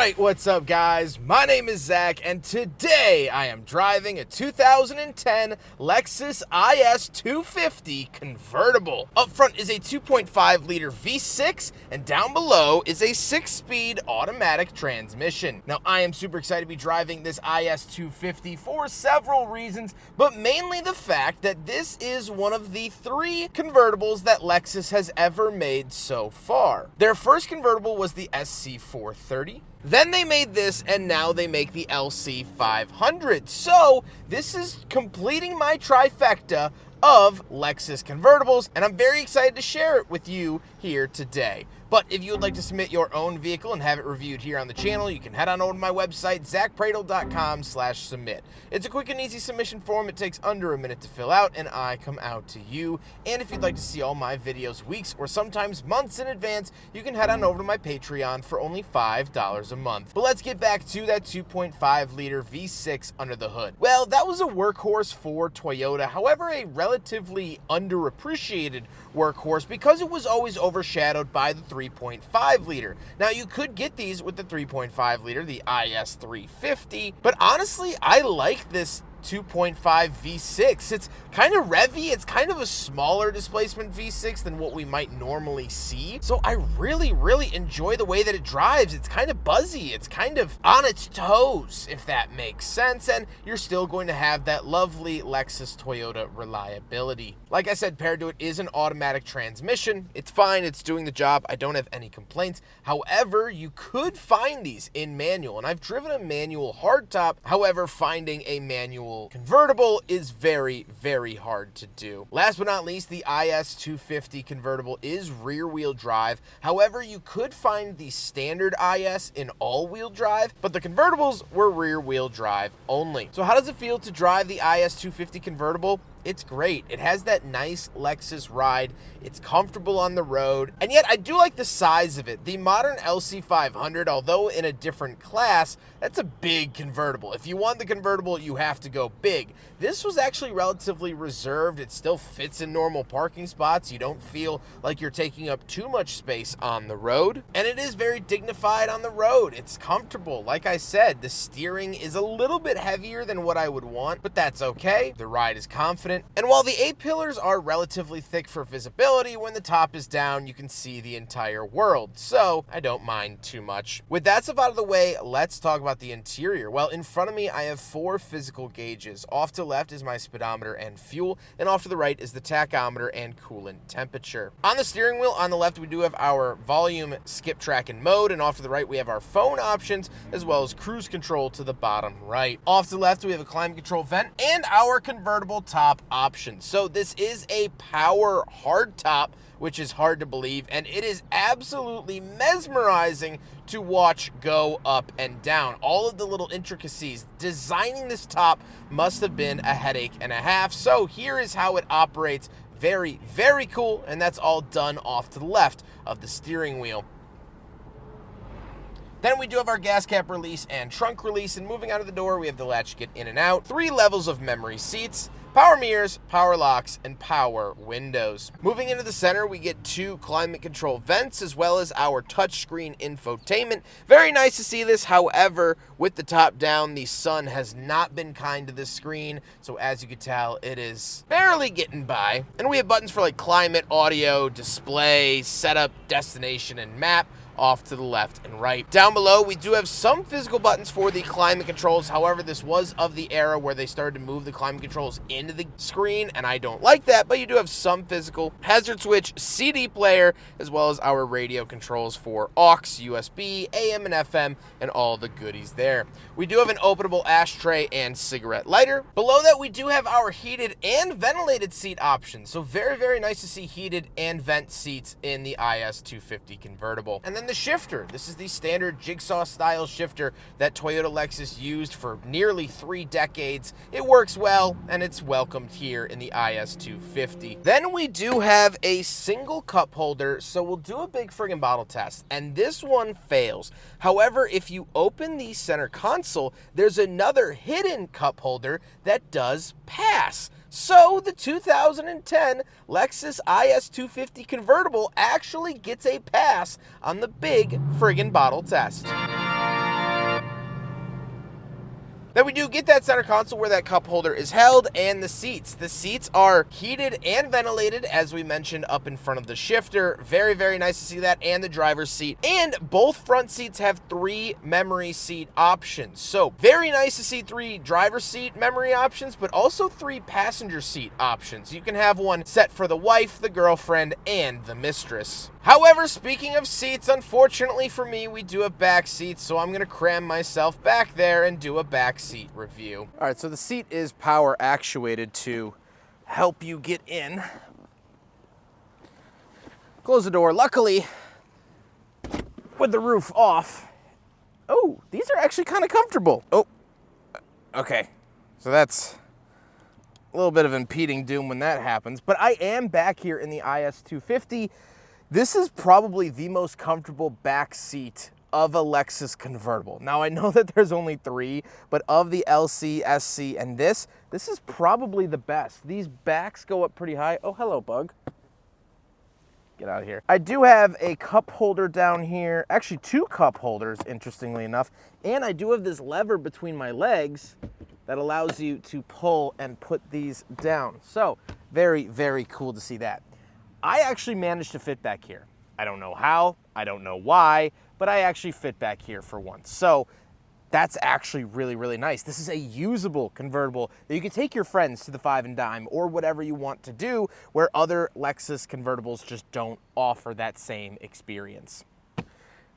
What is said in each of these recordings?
Alright, what's up guys? My name is Zach, and today I am driving a 2010 Lexus IS250 convertible. Up front is a 2.5 liter V6, and down below is a 6-speed automatic transmission. Now I am super excited to be driving this IS250 for several reasons, but mainly the fact that this is one of the 3 convertibles that Lexus has ever made so far. Their first convertible was the SC430. Then they made this, and now they make the LC500. So this is completing my trifecta of Lexus convertibles, and I'm very excited to share it with you here today. But if you would like to submit your own vehicle and have it reviewed here on the channel, you can head on over to my website, zackpradel.com/submit. It's a quick and easy submission form. It takes under a minute to fill out, and I come out to you. And if you'd like to see all my videos weeks or sometimes months in advance, you can head on over to my Patreon for only $5 a month. But let's get back to that 2.5 liter V6 under the hood. Well, that was a workhorse for Toyota, however, a relatively underappreciated workhorse because it was always overshadowed by the 3.5 liter. Now you could get these with the 3.5 liter, the IS350, but honestly, I like this 2.5 V6. It's kind of revvy. It's kind of a smaller displacement V6 than what we might normally see. So I really enjoy the way that it drives. It's kind of buzzy. It's kind of on its toes, if that makes sense. And you're still going to have that lovely Lexus Toyota reliability. Like I said, paired to it is an automatic transmission. It's fine. It's doing the job. I don't have any complaints. However, you could find these in manual, and I've driven a manual hardtop. However, finding a manual convertible is very hard to do. Last but not least, the IS250 convertible is rear-wheel drive. However, you could find the standard IS in all-wheel drive, but the convertibles were rear-wheel drive only. So how does it feel to drive the IS250 convertible? It's great. It has that nice Lexus ride. It's comfortable on the road, and yet I do like the size of it. The modern LC500, although in a different class, that's a big convertible. If you want the convertible, you have to go big. This was actually relatively reserved. It still fits in normal parking spots. You don't feel like you're taking up too much space on the road, and it is very dignified on the road. It's comfortable. Like I said, the steering is a little bit heavier than what I would want, but that's okay. The ride is confident. And while the A-pillars are relatively thick for visibility, when the top is down, you can see the entire world. So I don't mind too much. With that stuff out of the way, let's talk about the interior. Well, in front of me, I have 4 physical gauges. Off to the left is my speedometer and fuel, and off to the right is the tachometer and coolant temperature. On the steering wheel, on the left, we do have our volume, skip track, and mode, and off to the right, we have our phone options, as well as cruise control to the bottom right. Off to the left, we have a climate control vent and our convertible top option. So this is a power hardtop, which is hard to believe, and it is absolutely mesmerizing to watch go up and down. All of the little intricacies. Designing this top must have been a headache and a half. So here is how it operates. Very cool, and that's all done off to the left of the steering wheel. Then we do have our gas cap release and trunk release, and moving out of the door, we have the latch to get in and out, 3 levels of memory seats, power mirrors, power locks, and power windows. Moving into the center, we get 2 climate control vents, as well as our touchscreen infotainment. Very nice to see this. However, with the top down, the sun has not been kind to this screen, so as you can tell, it is barely getting by. And we have buttons for like climate, audio, display, setup, destination, and map, off to the left and right. Down below, we do have some physical buttons for the climate controls. However, this was of the era where they started to move the climate controls into the screen, and I don't like that, but you do have some physical. Hazard switch, CD player, as well as our radio controls for aux, USB, AM, and FM, and all the goodies there. We do have an openable ashtray and cigarette lighter. Below that, we do have our heated and ventilated seat options. So very nice to see heated and vent seats in the IS250 convertible. And then the shifter. This is the standard jigsaw style shifter that Toyota Lexus used for nearly 3 decades. It works well, and it's welcomed here in the IS250. Then we do have a single cup holder, so we'll do a big friggin' bottle test, and this one fails. However, if you open the center console, there's another hidden cup holder that does pass. So the 2010 Lexus IS250 convertible actually gets a pass on the big friggin' bottle test. Then we do get that center console where that cup holder is held, and the seats. The seats are heated and ventilated, as we mentioned, up in front of the shifter. Very, very nice to see that, and the driver's seat. And both front seats have 3 memory seat options. So very nice to see 3 driver's seat memory options, but also 3 passenger seat options. You can have one set for the wife, the girlfriend, and the mistress. However, speaking of seats, unfortunately for me, we do have back seats, so I'm going to cram myself back there and do a back seat review. All right, so the seat is power actuated to help you get in. Close the door. Luckily, with the roof off, oh, these are actually kind of comfortable. Oh, okay. So that's a little bit of impeding doom when that happens, but I am back here in the IS250. This is probably the most comfortable back seat of a Lexus convertible. Now, I know that there's only 3, but of the LC, SC, and this is probably the best. These backs go up pretty high. Oh, hello, bug. Get out of here. I do have a cup holder down here, actually 2 cup holders, interestingly enough, and I do have this lever between my legs that allows you to pull and put these down. So, very, very cool to see that. I actually managed to fit back here. I don't know how, I don't know why, but I actually fit back here for once. So that's actually really, really nice. This is a usable convertible that you can take your friends to the 5 and Dime or whatever you want to do, where other Lexus convertibles just don't offer that same experience.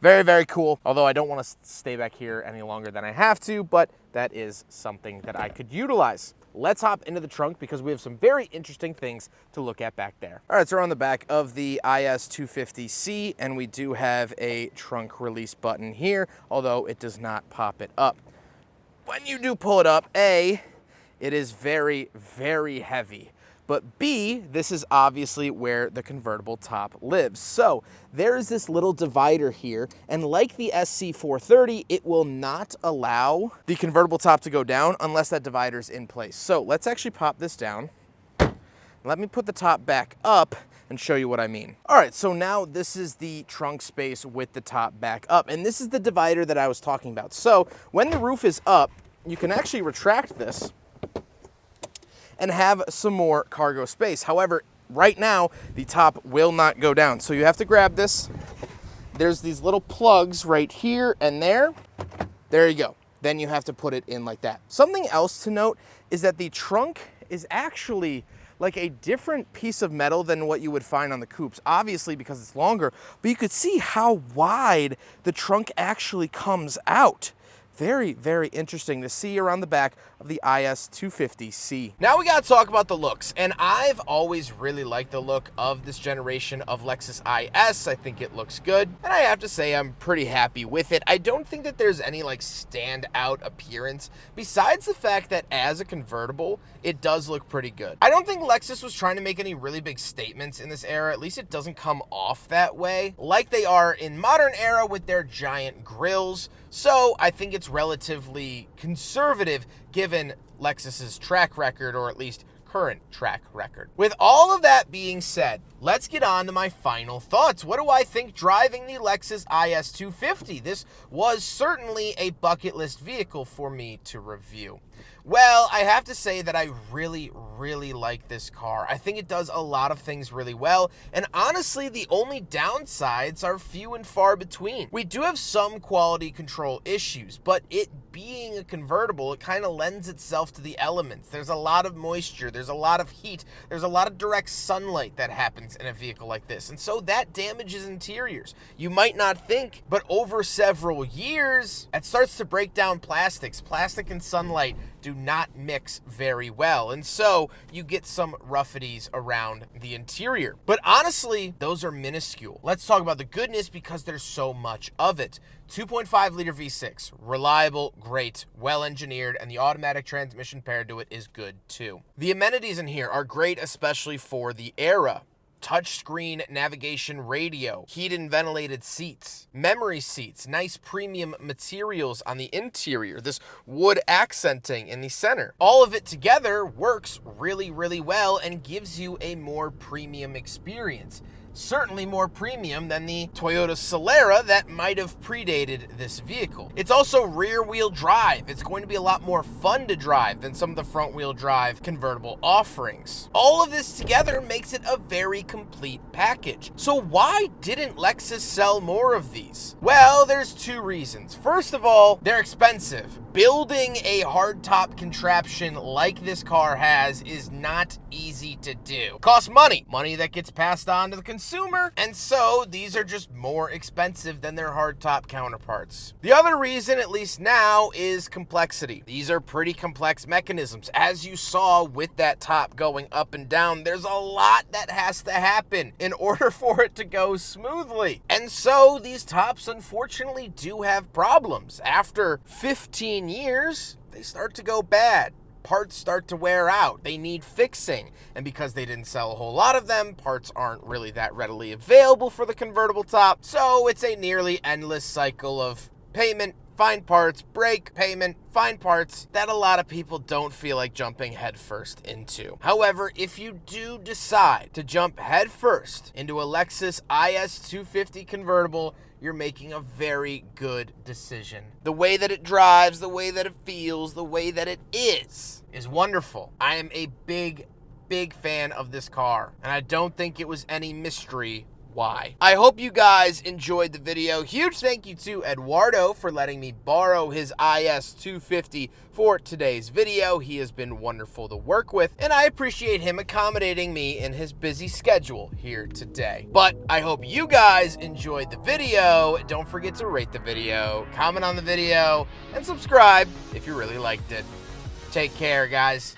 Very, very cool. Although I don't want to stay back here any longer than I have to, but that is something that I could utilize. Let's hop into the trunk because we have some very interesting things to look at back there. All right, so we're on the back of the IS250C, and we do have a trunk release button here, although it does not pop it up. When you do pull it up, A, it is very, very heavy. But B, this is obviously where the convertible top lives. So there is this little divider here, and like the SC430, it will not allow the convertible top to go down unless that divider's in place. So let's actually pop this down. Let me put the top back up and show you what I mean. All right, so now this is the trunk space with the top back up, and this is the divider that I was talking about. So when the roof is up, you can actually retract this and have some more cargo space. However, right now, the top will not go down. So you have to grab this. There's these little plugs right here and there. There you go. Then you have to put it in like that. Something else to note is that the trunk is actually like a different piece of metal than what you would find on the coupes, obviously because it's longer, but you could see how wide the trunk actually comes out. Very, very interesting to see around the back of the IS250C. Now we gotta talk about the looks, and I've always really liked the look of this generation of Lexus IS. I think it looks good, and I have to say I'm pretty happy with it. I don't think that there's any like standout appearance, besides the fact that as a convertible, it does look pretty good. I don't think Lexus was trying to make any really big statements in this era, at least it doesn't come off that way, like they are in modern era with their giant grills. So I think it's relatively conservative given Lexus's track record, or at least current track record. With all of that being said, let's get on to my final thoughts. What do I think driving the Lexus IS250? This was certainly a bucket list vehicle for me to review. Well, I have to say that I really, really like this car. I think it does a lot of things really well, and honestly, the only downsides are few and far between. We do have some quality control issues, but it being a convertible, it kind of lends itself to the elements. There's a lot of moisture, there's a lot of heat, there's a lot of direct sunlight that happens in a vehicle like this, and so that damages interiors. You might not think, but over several years, it starts to break down plastics. Plastic and sunlight do not mix very well, and so you get some roughities around the interior. But honestly, those are minuscule. Let's talk about the goodness because there's so much of it. 2.5 liter V6, reliable, great, well engineered, and the automatic transmission paired to it is good too. The amenities in here are great, especially for the era. Touchscreen navigation radio, heated and ventilated seats, memory seats, nice premium materials on the interior, this wood accenting in the center. All of it together works really, really well and gives you a more premium experience. certainly more premium than the Toyota Solara that might have predated this vehicle. It's also rear-wheel drive. It's going to be a lot more fun to drive than some of the front-wheel drive convertible offerings. All of this together makes it a very complete package. So why didn't Lexus sell more of these? Well, there's two reasons. First of all, they're expensive. Building a hardtop contraption like this car has is not easy to do. It costs money that gets passed on to the consumer, and so these are just more expensive than their hardtop counterparts. The other reason, at least now, is complexity. These are pretty complex mechanisms. As you saw with that top going up and down, there's a lot that has to happen in order for it to go smoothly. And so these tops unfortunately do have problems. After 15 years, they start to go bad. Parts start to wear out. They need fixing. And because they didn't sell a whole lot of them, parts aren't really that readily available for the convertible top. So it's a nearly endless cycle of payment, find parts, break, payment, find parts that a lot of people don't feel like jumping headfirst into. However, if you do decide to jump headfirst into a Lexus IS250 convertible, you're making a very good decision. The way that it drives, the way that it feels, the way that it is wonderful. I am a big fan of this car, and I don't think it was any mystery why. I hope you guys enjoyed the video. Huge thank you to Eduardo for letting me borrow his IS250 for today's video. He has been wonderful to work with, and I appreciate him accommodating me in his busy schedule here today. But I hope you guys enjoyed the video. Don't forget to rate the video, comment on the video, and subscribe if you really liked it. Take care, guys.